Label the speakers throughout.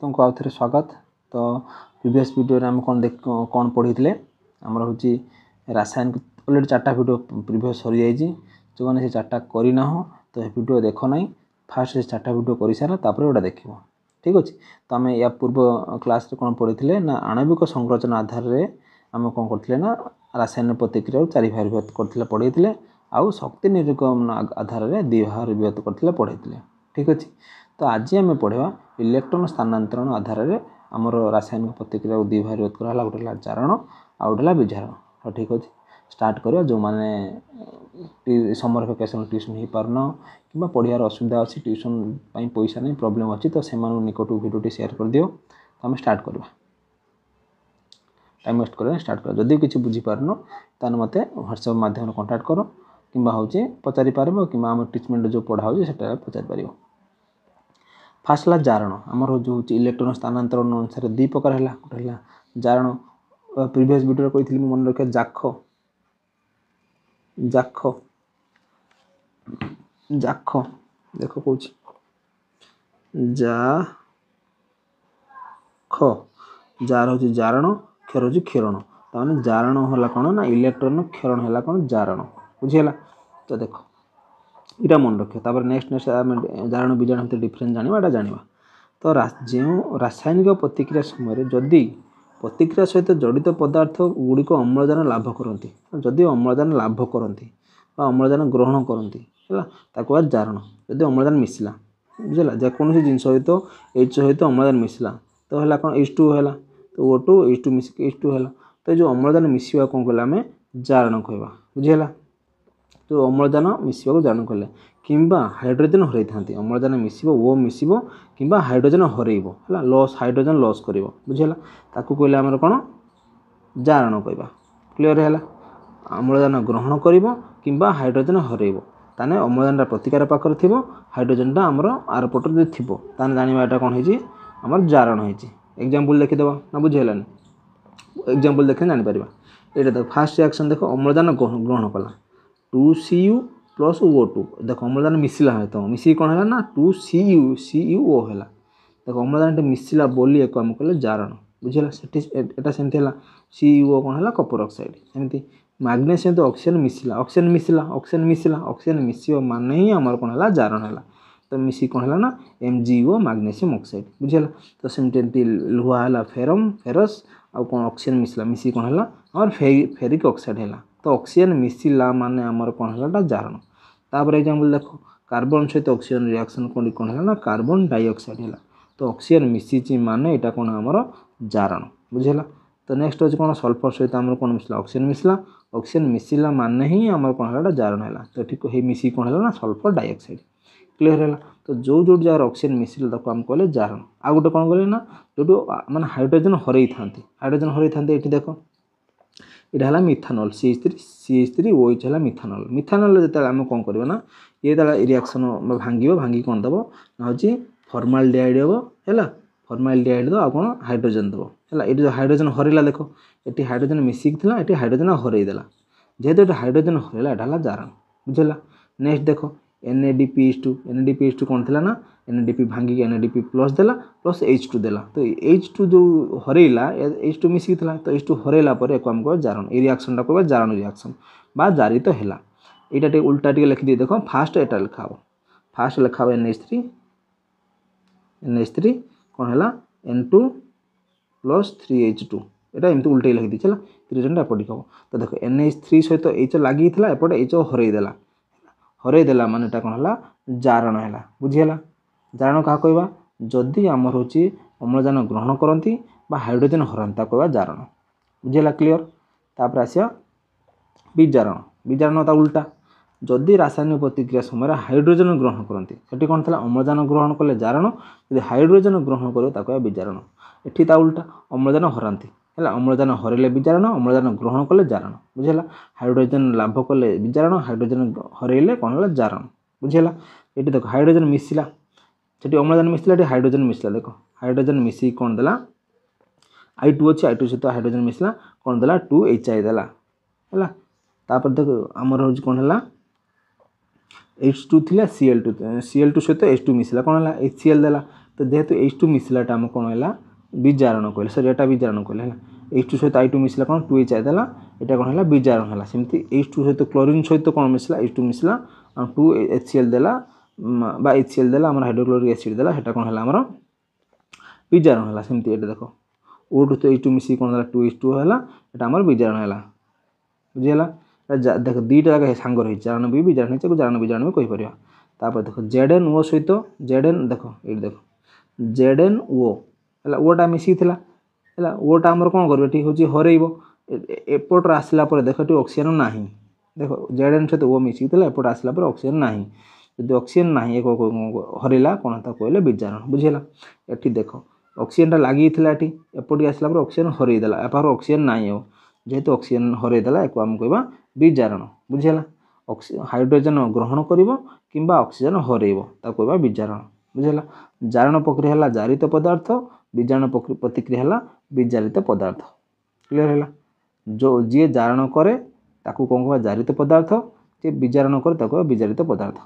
Speaker 1: समस्त को आउ थे स्वागत। तो प्रीवियस वीडियो रे हम कौन पढ़ी आमर हूँ रासायनिक अलरेडी 4टा वीडियो प्रीवियस सरी जाइए। जो मैंने से 4टा करना तो ये वीडियो देख ना फास्ट से 4टा वीडियो कर सारा गोटा देख। ठीक अच्छे। तो आम या पूर्व क्लास रे कौन पढ़ी ना आणविक संरचना आधार में आम कौन करते ना रासायनिक प्रतिक्रिया 4 भाग विभक्त करते पढ़ी आउ शक्ति निरूपण आधार में 2 भाग विभक्त करते पढ़ी। ठीक अच्छे। तो आज आम पढ़ा इलेक्ट्रॉन स्थानांतरण आधार में आमर रासायनिक प्रतिक्रिया 2 भाग विभक्त कराला। गोटे है चारण आउ गोटे विजारण। तो ठीक अच्छे स्टार्ट करिया। जो मैंने समर वेकेशन ट्यूशन हो पारन कि पढ़ियार असुविधा अच्छी ट्यूशन पैसा नहीं प्रॉब्लम अच्छी तो से निकट वीडियो शेयर कर दियो। तो आम स्टार्ट करवा टाइम वेस्ट कर स्टार्ट कर। जदि किसी बुझीपारन तो मत व्हाट्सएप माध्यम कंटाक्ट कर कि हूँ पचारि पार कि आम ट्रिटमेंट जो पढ़ा हो पचारि पार। फास्ट है जारण। आमर जो इलेक्ट्रॉन स्थानांतरण अनुसार 2 प्रकार है। गोटे है जारण प्रीवियस वीडियो कही मन रखिए जाख जाख जाख देख कौन जाख जार हूँ जारण क्षर हूँ क्षरण। तो जारण है कौन ना इलेक्ट्रॉन क्षरण है कौन जारण। बुझीगला। तो देख इटा मन रखिए। तापर नेक्स्ट जारण बीजाण डिफरेन्स जाना जाना। तो जो रासायनिक प्रतिक्रिया समय जदि प्रतिक्रिया सहित जड़ित पदार्थ गुड़िक अम्लजान लाभ करती जदि अम्लजान लाभ करती अम्लजान ग्रहण करती है जारण। जदि अम्लजान मिसला बुझला जेकोसी जिन सहित एच सहित अम्लजान मिसला तो है कौन H2 है। तो O2 H2 मिसिक H2 है। तो जो अम्लजान मिसवा कौन कहला आम जारण कहवा। बुझीगला। तो अम्लजान मिसवा जारण कहले किंबा हाइड्रोजन हरई था अम्लजान मिसब ओ मिसब कि हाइड्रोजन हरइब है लॉस हाइड्रोजन लॉस कर। बुझीगला। ताकू कहले आमर कौन जारण कहवा। क्लियर है। अम्लजान ग्रहण कर कि हाइड्रोजन हरइब ताने अम्लजान प्रतिकार पाखर थी हाइड्रोजन आमर आर पट थी ताने जाना यहाँ कौन है आमर जारण है। एग्जांपल देखीदे ना बुझीगलानी एग्जांपल देखें जापर। ये देख फास्ट रिएक्शन देख अम्लजान ग्रहण कला 2Cu + O2 देख अम्लजान मिसला है तो मिसिक कौन है ना 2CuCuO है। देख अम्लजान मिसला बोली एक आम कहले जारण। बुझीगला। एटा सेमती है CuO कौन है कपर ऑक्साइड। सेमती मैग्नेशियम तो ऑक्सीजन मिसला ऑक्सीजन मिसियो माने ही आमर कौन है जारण है। तो मिसिक कौन है ना MgO मैग्नेशियम ऑक्साइड। बुझीगला। तो सेमती लुहा है फेरस आउ कौन ऑक्सीजन मिसला मिसिक कौन है आमर फेरिक ऑक्साइड है। तो ऑक्सीजन मिसला माने आमर कौन है जारण। तापर एग्जांपल देख कार्बन सहित ऑक्सीजन रिएक्शन कौन है ना कार्बन डाइऑक्साइड है। तो ऑक्सीजन मिसिची माने एटा कौन आमर जारण। बुझीगला। तो नेक्स्ट होची कौन सल्फर सहित आमर कौन मिसला ऑक्सीजन मिसला माने ही आमर कौन है जारण है। तो ठीक है मिसी कौन है ना सल्फर डाइऑक्साइड। क्लियर है। तो जो जगह ऑक्सीजन मिसला ताको आम कहले जारण। आ गोटे कौन कहले ना जो माने हाइड्रोजन हरई था ये देख यहाँ है मिथानल CH3 OH है मिथानल। मिथानल जो आम कौन करना ना ये रिएक्शन भांगी कौन दब ना हूँ फॉर्माल्डिहाइड हम है फॉर्माल्डिहाइड दो आ कौन हाइड्रोजन दब है। ये जो हाइड्रोजन हरैला देख ये हाइड्रोजन मिसिक था ये हाइड्रोजन हरईदेला जेहेतु ये हाइड्रोजन हरैला यहाँ है जारण। बुझेगा। नेक्स्ट देख NADPH2 कौन थी ना NADP भांगी NADP+ देला प्लस H2 देला। तो H2 जो हरैला H2 मिसिक था तो H2 हरैला एक आम कह जारण। ये रिएक्शन कह जारण रिएक्शन बा जारी तो है। यहाँ उल्टा टे लिखिदी देख फास्ट एटा लिखा हो फास्ट लिखा हो NH3 कौन है N2 + 3H2 यहाँ एमती उल्टे लिखिदी चला 3 एपट हम। तो देख NH3 सहित H लगी एपटे H हरईदेला माने कौन है जारण है। बुझीगला। जारण क्या कहवा जदि आमर हूँ अम्लजान ग्रहण करती हाइड्रोजन हरंता कहवा जारण। बुझीगला। क्लियर। तापर आसिया विजारण। विजारण ता उल्टा जदि रासायनिक प्रतिक्रिया समय हाइड्रोजन ग्रहण करती से कौन था अम्लजान ग्रहण कले जारण यदि हाइड्रोजन ग्रहण कर विजारण। एठी ता उल्टा अम्लजान हराती है अम्लजान हरैले विजारण अम्लजान ग्रहण कले जारण। बुझीगला। हाइड्रोजन लाभ कले विजारण हाइड्रोजन हरैले कौन है जारण। बुझीगला। ये देख हाइड्रोजन मिसला से अम्लजान मिसला हाइड्रोजन मिसला देख हाइड्रोजन मिसी कौन देला I2 अच्छी I2 सहित हाइड्रोजन मिसला कौन देला 2HI देला है। तापर देख आमर हूँ कौन है H2 थिला Cl2 सहित H2 मिसला कौन है HCl देला तो जेहेतु H2 मिसलाटा आम कौन है विजारण कहले सॉरी एटा विजारण कहले है H2 सहित I2 मिसला कौन 2H आइदेला एटा कौन है विजारण है सेमती H2 सहित क्लोरीन सहित कौन मिसला H2 मिसला 2HCl देला बा HCl देला हमर हाइड्रोक्लोरिक एसिड देला सेटा कौन है हमर विजारण है सेमती एटा देखो O2 तो H2 मिसी कौन देला 2H2 है एटा हमर विजारण है बुझिला देख दुईटा जगह सांग रही जारण भी विजारण है जारण विजारण भी कहि परिया तापर देखो ZnO सहित Zn देखो ये देखो ZnO है ओटा मिसी थिला है ओटा हमर कौन करबे ठीक होची हरेइबो एपोट आसला पर देखो टी ऑक्सीजन नाही देखो Zn सहित O मिसी थिला एपोट आसला पर ऑक्सीजन नाही यदि ऑक्सीजन नाही एक हरेला कोन ता कहले विजारण बुझिला एठी देखो ऑक्सीजन टा लागि थिला एठी एपोटी आसला पर ऑक्सीजन हरेइ देला एपार ऑक्सीजन नाही हो जेहेतु ऑक्सीजन हरेइ देला एको हम कहबा विजारण बुझिला हाइड्रोजन ग्रहण करिवो किंबा ऑक्सीजन हरेइबो ता कहबा विजारण बुझिला जारण प्रक्रिया हला जारित पदार्थ विजारण प्रतिक्रिया हला विजारित पदार्थ क्लियर हला जो जे जारण करे ताकू कोन कहबा जारित पदार्थ जे विजारण करे ताकू विजारित पदार्थ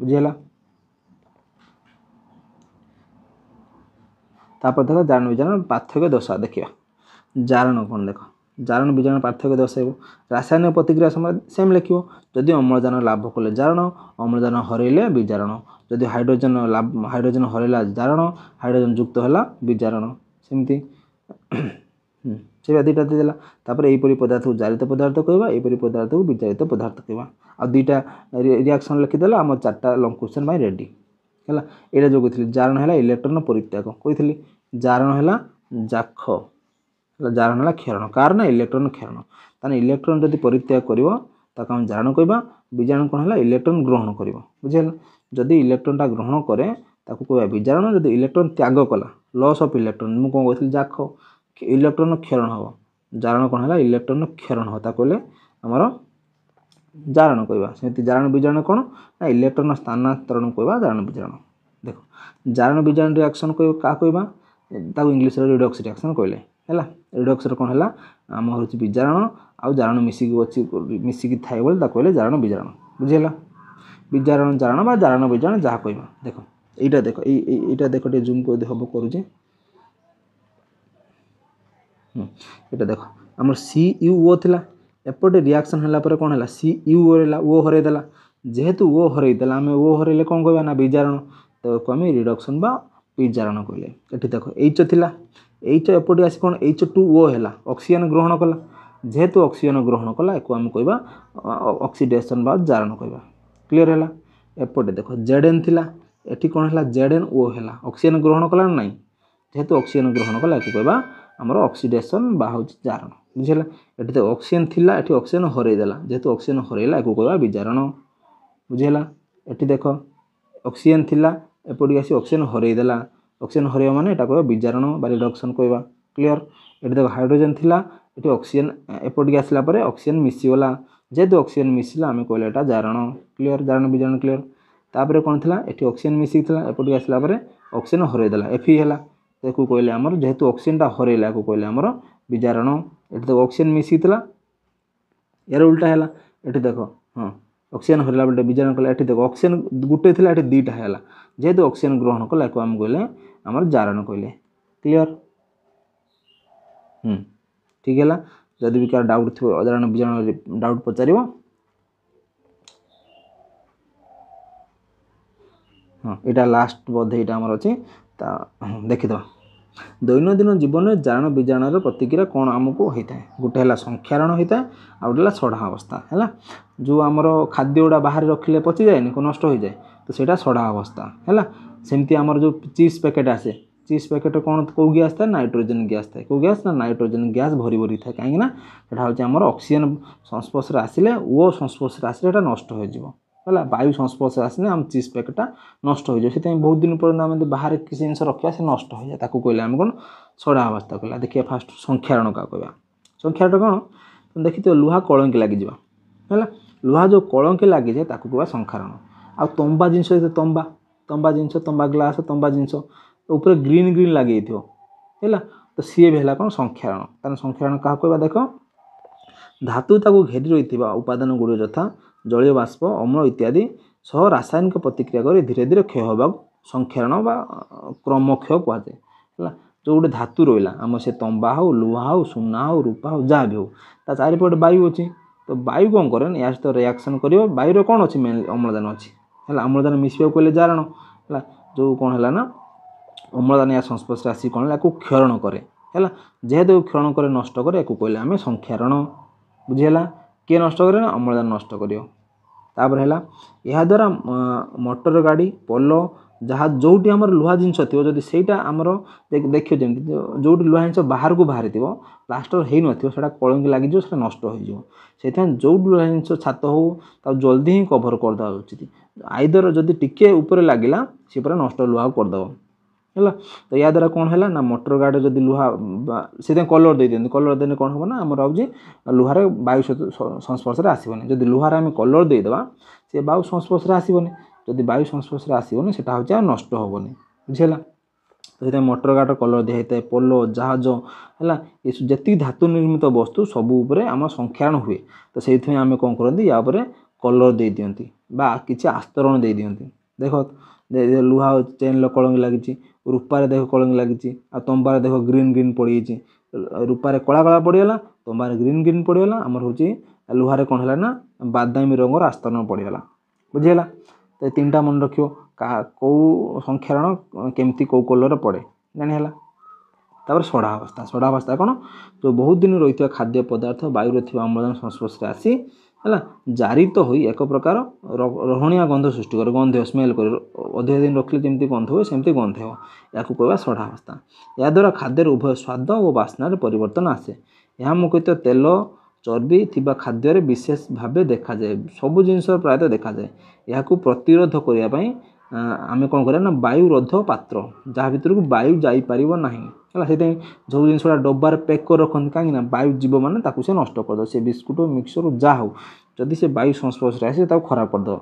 Speaker 1: बुझिला तापर देखो जारण विजारण पार्थक्य दर्शा देखिया जारण कोन देखो जारण विजारण पार्थक्य दर्शाइबो रासायनिक प्रतिक्रिया समय सेम लिखिबो जदि अम्लजान लाभ कले जारण अम्लजान हरेले विजारण जदि हाइड्रोजन हरेला जारण हाइड्रोजन युक्त हला विजारण सेमती से दुईटा देला तापर एपरि पदार्थ को जारित पदार्थ कहबा एपरि पदार्थ को विजारित पदार्थ कहबा आ दुईटा रिएक्शन लिखि देला हम चारटा लॉन्ग क्वेश्चन बाय रेडी हला एटा जो कइथली जारण हला इलेक्ट्रॉन परित्याग कइथली जारण हला जाख जारण हला क्षरण कार ना इलेक्ट्रॉन क्षरण ताने इलेक्ट्रॉन जदि परित्याग करिवो ताका हम जारण कहबा विजारण कोन हला इलेक्ट्रॉन ग्रहण करिवो बुझिल जदि इलेक्ट्रॉन टा ग्रहण करे ताकू कहबा विजारण जदि इलेक्ट्रॉन त्याग कला लॉस ऑफ इलेक्ट्रॉन मु कोन कइथली जाख इलेक्ट्रॉन क्षरण हो जारण कोन हला इलेक्ट्रॉन क्षरण हो ता कहले हमर जारण कहबा सेति जारण विजारण कोन ना इलेक्ट्रॉन स्थानांतरण कहबा जारण विजारण देखो जारण विजारण रिएक्शन कहबा का कहबा ताकू इंग्लिश रे रिडॉक्स रिएक्शन कहले हैला रिडॉक्स रे कोन हला हम होची विजारण आ जारण मिसिकी थाए बोल ता कहले जारण विजारण बुझिला विजारण जारण बा जारण विजारण जा कहबा देखो एटा देखो टे जूम को हबो करूजे एटा देखो हमर CuO थिला एपटे रिएक्शन हला पर कोन हला CuO हला O हरे देला जेहेतु O हरे देला हमें O हरेले कोन कहबा ना विजारण तो कमी रिडक्शन बा विजारण कहले एठी देखो H थिला H एपटे आसी कोन H2O हला ऑक्सीजन ग्रहण कला जेहेतु ऑक्सीजन ग्रहण कला एको हम कहबा ऑक्सीडेशन बा जारण कहबा क्लियर हला एपटे देखो Zn थिला एठी कोन हला ZnO हला ऑक्सीजन ग्रहण कला नै जेहेतु ऑक्सीजन ग्रहण कला एको कहबा हमर ऑक्सीडेशन बा होची जारण बुझिला एठी तो ऑक्सीजन थिला एठी ऑक्सीजन हरेइ देला जेहेतु ऑक्सीजन हरेइला एको कहबा विजारण बुझिला एठी देखो ऑक्सीजन थिला एपटी आसी ऑक्सीजन हरेइ देला ऑक्सीजन हरेइबा माने एटा कहबा विजारण बा रिडक्शन कहबा क्लियर एठी देखो हाइड्रोजन थिला एठी ऑक्सीजन एपटी आसला परे ऑक्सीजन मिसी गला जेहेतु ऑक्सीजन मिसिला हमें कहले एटा जारण क्लियर जारण विजारण क्लियर तापरे कोन थिला एठी ऑक्सीजन मिसी थिला एपटी आसला परे ऑक्सीजन हरेइ देला Fe हला देखो कहले हमर जेहेतु ऑक्सीजन टा हरेइला को कहले हमर विजारण एठी तो ऑक्सीजन मिसी थिला यार उल्टा हला एठी देखो हां ऑक्सीजन हरेला बटे विजारण कला एठी देखो ऑक्सीजन गुटे थिला एठी दुईटा हला जेहेतु ऑक्सीजन ग्रहण कला को हम कहले हमर जारण कहले क्लियर ठीक है जदि भी क्या डाउट थो अजारण विजारण डाउट पचारिबो हाँ एटा लास्ट बोधे एटा हमर अछि ता देखि दो दैनन्दिन जीवन में जारण विजारण प्रतिक्रिया कौन आमको होता है गोटे है संख्यारण होता है आ गोटे सड़ा अवस्था है जो आमर खाद्य गुड़ा बाहर रखिले पची जाए नष्ट हो जाए तो सेटा सड़ा अवस्था है सेमती आमर जो चिप्स पैकेट आसे चिप्स पैकेट कौन कौ गैस था नाइट्रोजन गैस था कौ गैस ना नाइट्रोजन गैस भरी भरी था कहीं यहाँ हूँ ऑक्सीजन संस्पर्श आसिले ओ संस्पर्श आसिले नष्ट हो जाए है वायु संस्पर्श आसने आम चिप्स पैकेटा नष्ट हो जाए बहुत दिन पर्यटन आम बाहर किसी जिन रखा से नष्ट हो जाए कहले आम कौन सड़ा अवस्था कहला देखिए फास्ट संख्यारण क्या कहवा संख्यारण कौन देखी तो लुहा कलंकी लगी है लुहा जो कलंकी लगी जाए कहवा संख्यारण आ तंबा जिनस तंबा तंबा जिनस तंबा ग्लास तंबा जिनस ऊपर ग्रीन ग्रीन लगे है तो सी भी है कौन संख्यारण तार संख्यारण क्या कहवा देख धातु ताको घेरी रही उपादान गुड़ यथा जलीय बाष्प अम्ल इत्यादि सह रासायनिक प्रतिक्रिया कर धीरे धीरे क्षय होगा ସଂକ୍ଷାରଣ ବା क्रमक्षय କୁହାଯାଏ ହେଲା। जो गोटे धातु रहा आम से तंबा हो लुहा हो सुना हो रूपा हो जहाँ भी हो ता चारिपटे वायु अच्छी तो वायु कौन करे या सहित रिएक्शन कर वायु कौन अच्छी मेन अम्लजान अच्छी है अम्लजान मिसवा कहले जारण है जो कौन है ना अम्लजान या संस्पर्श आसी कौन या क्षरण करे है जेहेतु क्षरण करे नष्ट करे या कहले आम संक्षारण बुझीगला किए नष्ट करे ना अम्लजान नष्ट कर यह द्वारा मोटर गाड़ी पोलो जहाँ जोटी आम लुहा जिनस थी जदि सहीटा आमर देखिए जमी जो लुहा जिन बाहर को बाहरी थो प्लास्टर हो ना कलंकी लगे से नष्ट हो जो लुहा जिन छात हो जल्दी ही कभर करदे उचित आईदर जदि टिके ऊपर लगिला सी पूरा नष्ट लुहा करदेव है तो या द्वारा कौन है ना मोटर गाड़ी जदि लुहा से कलर दे दिखाते कलर देने कौन हम ना आमर आउे लुहार वायु संस्पर्श आसबनी जदि लुहार आम कलर देदेबा सी वायु संस्पर्श आसबनी जदि वायु संस्पर्श आसबनी से नष्ट हेनी बुझीगला तो ये मोटर गाड़ी कलर दिखाई था पोलो जहाज है ये जी धातु निर्मित वस्तु सबू आम संक्षारण हुए तो से आम कौन करती या कलर दे दियंती बा किसी आस्तरण दे दियंती देख लुहा चेन कलंगी लगी रूपार देख कलंगी लगी तंबार देख ग्रीन ग्रीन पड़ गई रूपार कला कला पड़गला तंबार ग्रीन ग्रीन पड़गला आमर हूँ लुहार कौन है ना बादामी रंगर आस्तरण पड़गला बुझीगला तो तीन टा मन रखियो कौ संक्षारण केमती कौ कलर पड़े जानीला तापर सड़ावस्था कौन जो बहुत दिन रही खाद्य पदार्थ वायु अम्लजान संस्पर्श आसी है जारित हो एक प्रकार रहणिया गंध सृष्टि करे गंध स्मेल कर अधिक दिन रखिले जमी गंध हुए सेमती गंध हो या कहवा सड़ावस्था या द्वारा खाद्यर उभय स्वाद और बास्नार परिवर्तन आसे यह मुख्यतः तेल चर्बी थिबा खाद्य विशेष भाव देखा जाए सबु जिनस प्रायतः देखा जाए यह प्रतिरोध करने आम कौन करा ना वायुरोध पात्र जहाँ भर को वायु जापर ना है जो जिनसा डबार पैक कर रखते कहीं वायु जीव मैंने से नष्ट करदे से बिस्कुट मिक्सचर जहाँ हो जदि से वायु संस्पर्श आसे खराब करदे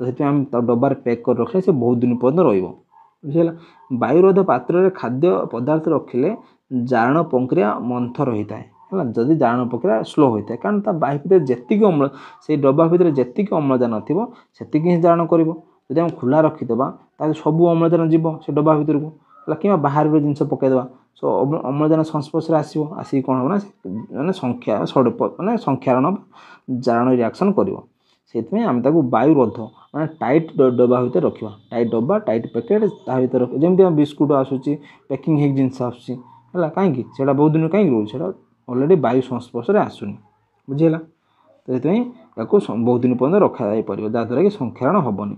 Speaker 1: तो से आम डबार पैक कर रखले से बहुत दिन पर्यटन रहा वायुरोध पात्र खाद्य पदार्थ रखिले जारण प्रक्रिया मंथर होता है है जदि जारण प्रक्रिया स्लो होता है कारण वायु भितर जी अम्ल से डब्बा भितर जी अम्लजान थी से जारण कर जब आम खुला रखीदे सबू अम्लजान जीव से डब्बा भितर को कि बाहर जिन पकईदे सो अम्लजान संस्पर्श आसो आसिक कौन हम ना संख्या मानने संक्षारण जारण रिएक्शन कर आम वायुरोध मैंने टाइट डब्बा भितर रखा टाइट डब्बा टाइट पैकेट भर जमी बिस्कुट आसूसी पैकिंग हो जिनस आसूसी है कहीं बहुत दिन कहीं रोचे अलरेडी वायु संस्पर्श आसुनी बुझीगला तो ये बहुत दिन पर्यटन रखा जापर जहाँद्वारा कि संक्षारण हेनी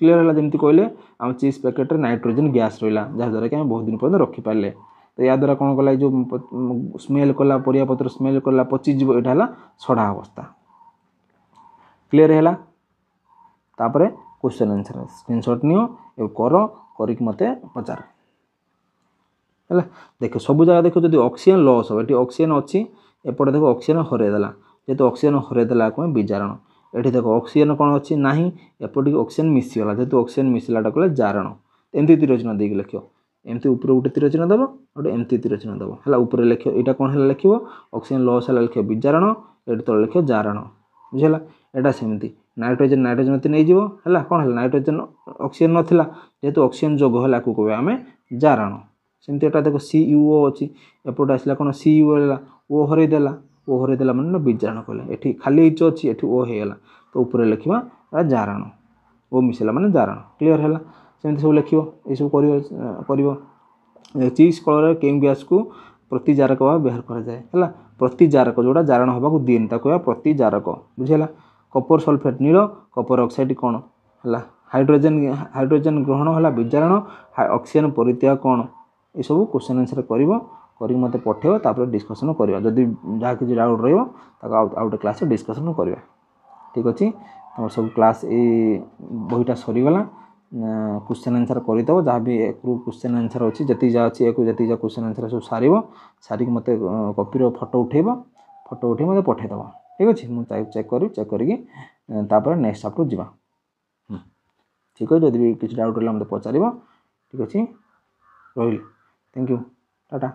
Speaker 1: क्लीयर है जमी कहले आम चीज पैकेट नाइट्रोजन गैस रहा जहाँद्वारा कि आम बहुत दिन पर्यटन रखिपारे तो या द्वारा कौन कला जो स्मेल कला परियापत्र स्मेल कला पचिज यहाँ है सड़ा अवस्था क्लीयर है तापर क्वेश्चन आंसर स्क्रीनशॉट नियो कर मत पचार है देख सब जगह देख जो ऑक्सीजन लॉस हो ये ऑक्सीजन अच्छी एपटे देख ऑक्सीजन हरईदेला जेहेतु ऑक्सीजन हरईदेला कौन विजारण ये देख ऑक्सीजन कौन अच्छी ना एपटे ऑक्सीजन मिसीगला जेहेतु ऑक्सीजन मिसलाटा कहले जारण एमती तीर चिन्ह देख लिख एमती ऊपर गोटे तीर चिन्ह दब गोटे एमती तीर चिन्ह दब है ऊपर लिख यहाँ कौन है लिख ऑक्सीजन लॉस है लिख विजारण ये तले लिख जारण बुझेगा यहाँ सेमती नाइट्रोजन नाइट्रोजन नहीं जीव है कौन है नाइट्रोजन ऑक्सीजन नाला जेहेतु ऑक्सीजन जोग है कह आम जारण सेमती एटा देख CuO अच्छी एपटे आसला कौन CuO ओ हरईदेला मैंने विजारण कहले ये खाली एच अच्छी ये ओ होगा तो ऊपर लिखा जारण ओ मिसेला मैंने जारण क्लीयर है सेमती सब लिख ये सब कर चीज कलर केम गैस को प्रतिजारक भाव व्यवहार कराए प्रतिजारक जोड़ा जारण होगा दिए कह प्रतिजारक बुझेगा कपर सल्फेट नील कपर ऑक्साइड कौन है हाइड्रोजन ग्रहण है विजारण ऑक्सीजन परित्याग कौन ये सब क्वेश्चन आंसर कर मत पठेब तापर डिस्कसन करवा जदि जहाँ किसी डाउट रोटे क्लास डिस्कसन करवा ठीक अच्छे तुम सब क्लास ये बहीटा सरीगला क्वेश्चन आंसर करदेव जहाँ भी क्वेश्चन आंसर अच्छी जी जहाँ अच्छी जी क्वेश्चन आंसर सब सारिक मत कॉपी फोटो उठे मत पठेदेव ठीक अच्छे मुझे चेक करके नेक्स्ट चैप्टर जावा ठीक है जब भी किसी डाउट रहा मत पचार ठीक अच्छे रही थैंक यू टाटा।